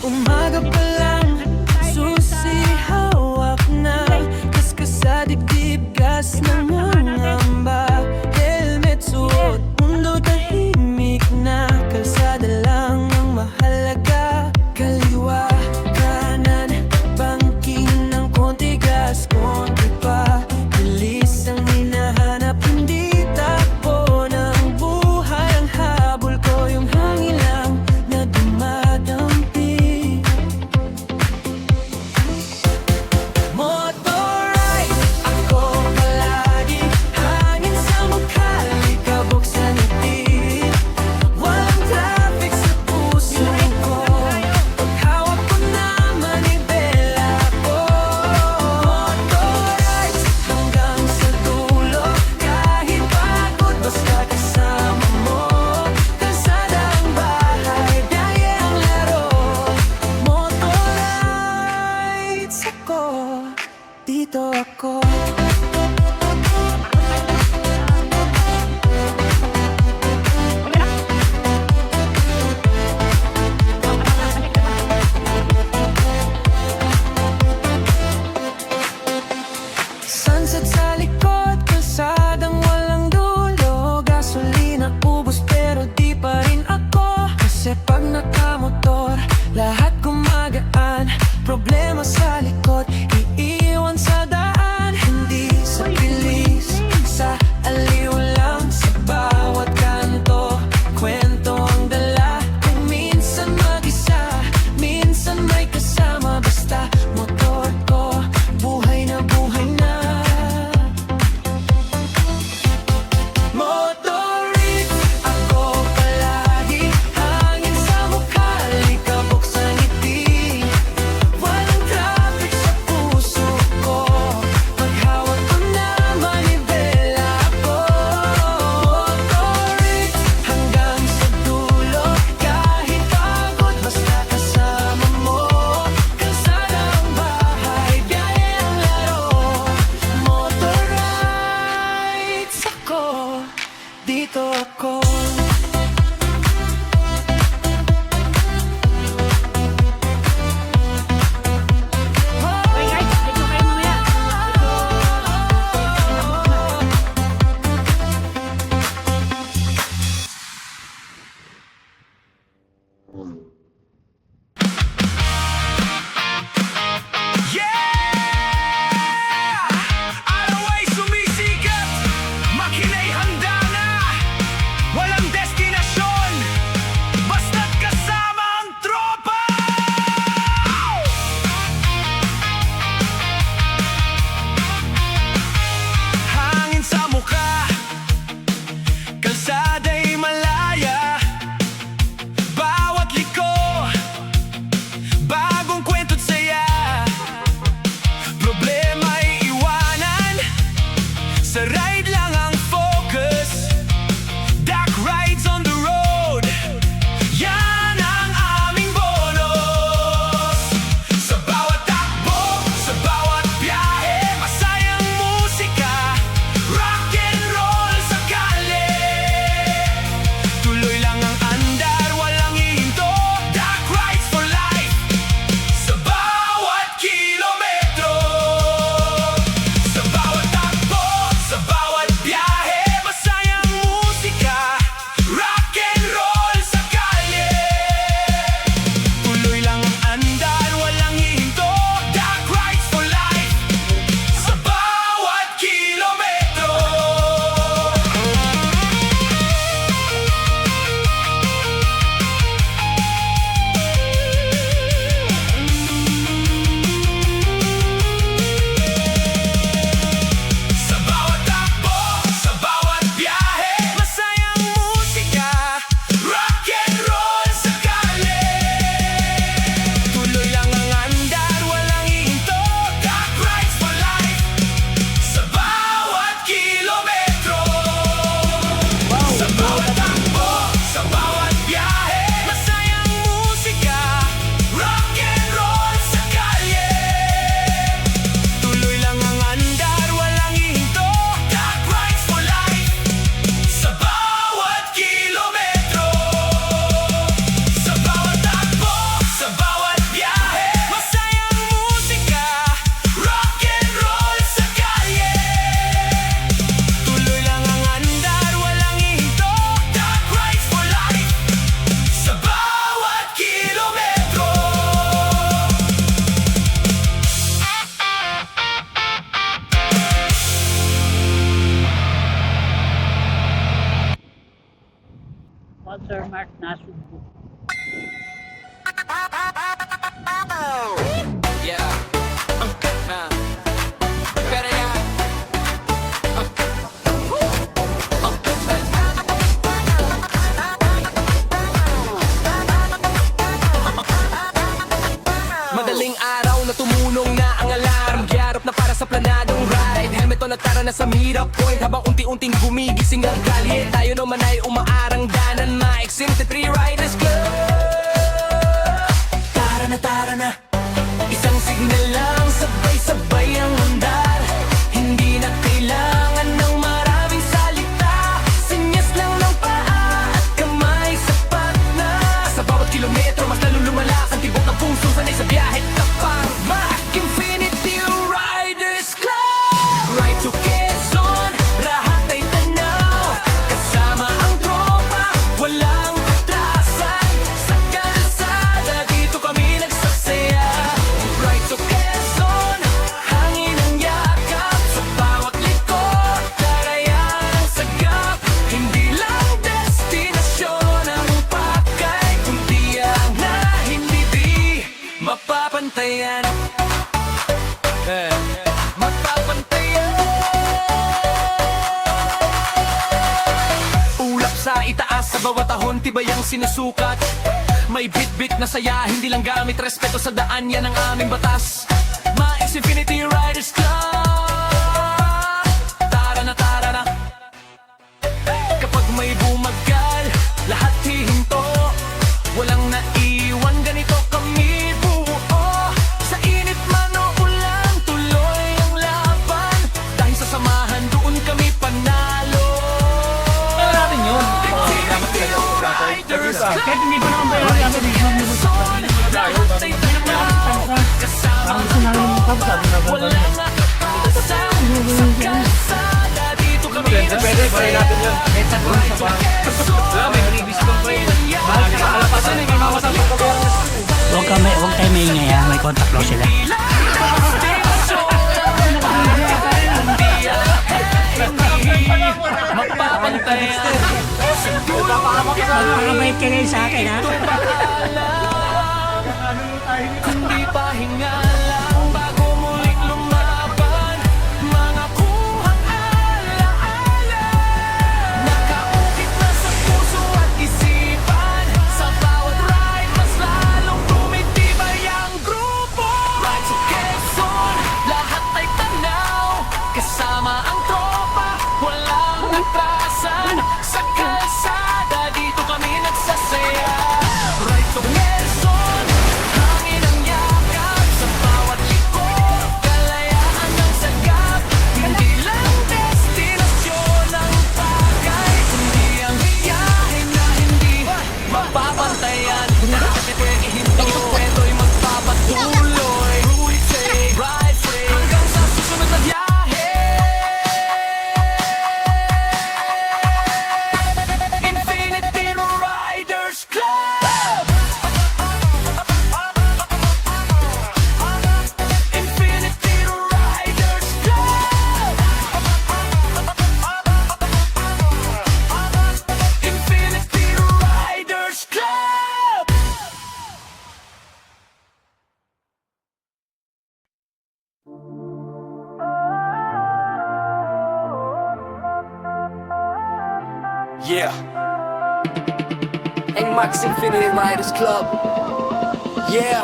Umaga pa lang, susi hawak na. Kaskas sa dibdib, gas ng mangamba. Helmet suot, mundo tahimik na. Kalsada lang ang mahalaga. Kaliwa, kanan, bangking ng konti gas, konti pa. Bilis ang hinahanap, hindi takbo ng buhay. Ang habol ko yung hangin lang na dumadampi. Motorride, ako palagi. Hangin sa mukha, likabok sa ngiti. Walang traffic sa puso ko. Paghawak ko na manibela ko. Motorride, hanggang sa dulo. Kahit pagod, basta kasama mo. Kalsada ang bahay, biyahe ang laro. Motorrides ako, dito ako. Sunset sa likod, kalsadang walang dulo. Gasolina ubos pero di pa rin ako. Kasi pag nakamotor, lahat gumagaan. Problema sa likod, iiwan sa daan. Hindi sa bilis, sa aliw lang. Sa bawat kanto, kwento ang dala. Kung minsan mag-isa, minsan may kasama. Basta motor ko, buhay na buhay na. Motorride, ako palagi. Hangin sa mukha, likabok sa ngiti. Walang traffic sa puso Mart na Subo. Yeah. Better yeah. Madaling araw na tumulong na ang alarm. Giyarap na para sa planadong ride. Helmet on at tara na sa meetup point. Habang unti-unting gumigising ang kalye, tayo naman ay umaarang danan. Maiksim the Three Riders Club. Tara na. Isang signal lang, sabay-sabay ang andar. Hindi na kailangan ng maraming salita. Sinyas lang ng paa at kamay, sapat na. Sa bawat kilometro, mas lalong lumalakas ang tibok ng puso. Sanay sa biyahe tapang Mac Infinity Riders Club. Right to Quezon, lahat ay tanaw. Kasama ang tropa, walang atrasan. Sa kalsada, dito kami nagsasaya. Right to Quezon, hangin ang yakap. Sa bawat likod, tarayan ang sagap. Hindi lang destinasyon ang pakay, kundi ang na hindi mapapantayan. Mapapantayan. Ulap sa itaas, sa bawat ahon, tibay ang sinusukat. May bit-bit na saya, hindi lang gamit respeto sa daan, yan ang aming batas. Mais Infinity Riders Club. Tara na. Kapag may bumagal, lahat hihinto. Walang naiwan, ganito kami buo. Sa init man o ulan, tuloy ang laban. Dahil sa samahan, doon kami panalo. Ano natin yun? Riders Kahit Club. hindi pa naman ba yung namin yung mga Quezon, lahat ay tanaw. Kasama Parang gusto namin yung pub, sabi na ba? walang atasan. Sa kalsada, dito kami Pwede natin yun. Right to Quezon, May release ko pa yun. Mahal ka Alapasan eh, may mawasan pa ba? Huwag kayo maingay ha, may contact law sila. Mapapantayan. Magpakabait ka ngayon sa akin ha. Hindi pa hinga lang bago muling lumaban. Mga kuhang alaala, nakaukit na sa puso at isipan. Sa bawat ride, mas lalong tumitibay ang grupo. Right to Quezon, lahat ay tanaw. Kasama ang tropa, walang atrasan. Sa kalsada, dito kami nagsasaya. Right to Quezon, hangin ang yakap. Sa bawat likod, kalayaan ng sagap. Hindi lang destinasyon ang bagay, kundi ang biyahe na hindi mapapantayan. Pwede hindi, ito'y magpapatuloy. We take ride free hanggang sa susunod na biyahe. Infinity Riders Club. Infinity Riders Club. Infinity Riders Club. Yeah. NMAX Infinity Riders Club. Yeah.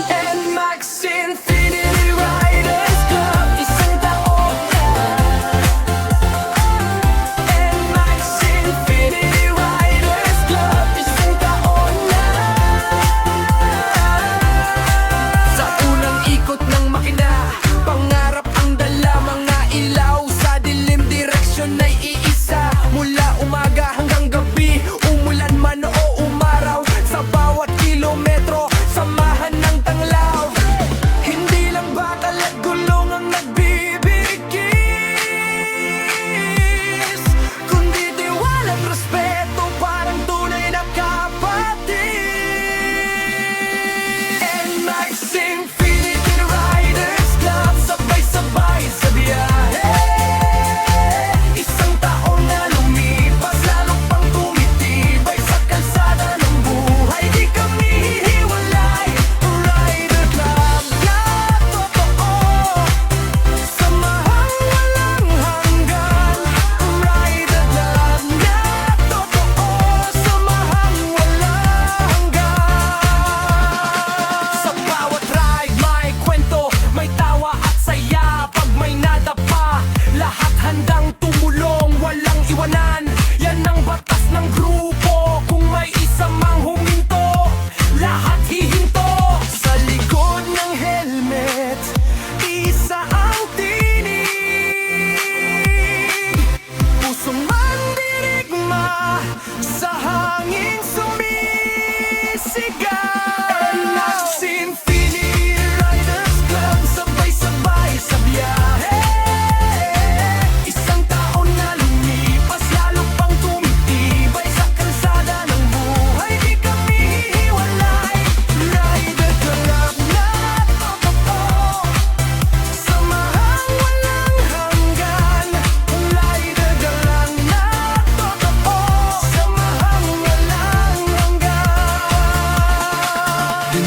NMAX Infinity Riders Club. Isang taon na. NMAX Infinity Riders Club. Isang taon na. Sa unang ikot ng makina, pangarap ang dala. Mga ilaw sa dilim, direksyon ay iisa. Mula umaga hanggang gabi, umulan man o umaraw. Sa bawat kilometro,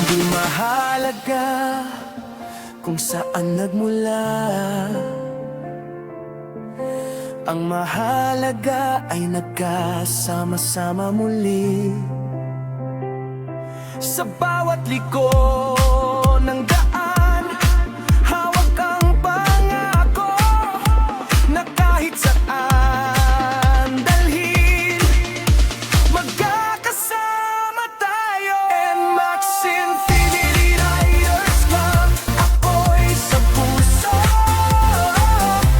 Hindi mahalaga kung saan nagmula. Ang mahalaga ay nagkasama-sama muli. Sa bawat liko ng daan, hawak ang pangako na kahit saan dalhin, magkakasama tayo. NMAX Infinity Riders Club, ako'y sa puso.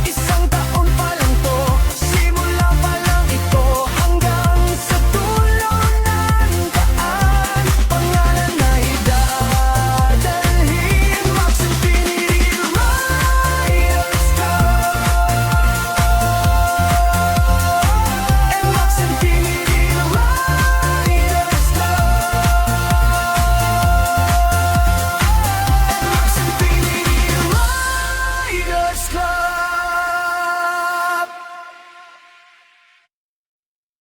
Isang taon pa lang to, simula pa lang ito, hanggang sa dulo ng daan. Pangalan na idadalhin, NMAX Infinity Riders Club. NMAX Infinity Riders Club. NMAX Infinity Riders Club.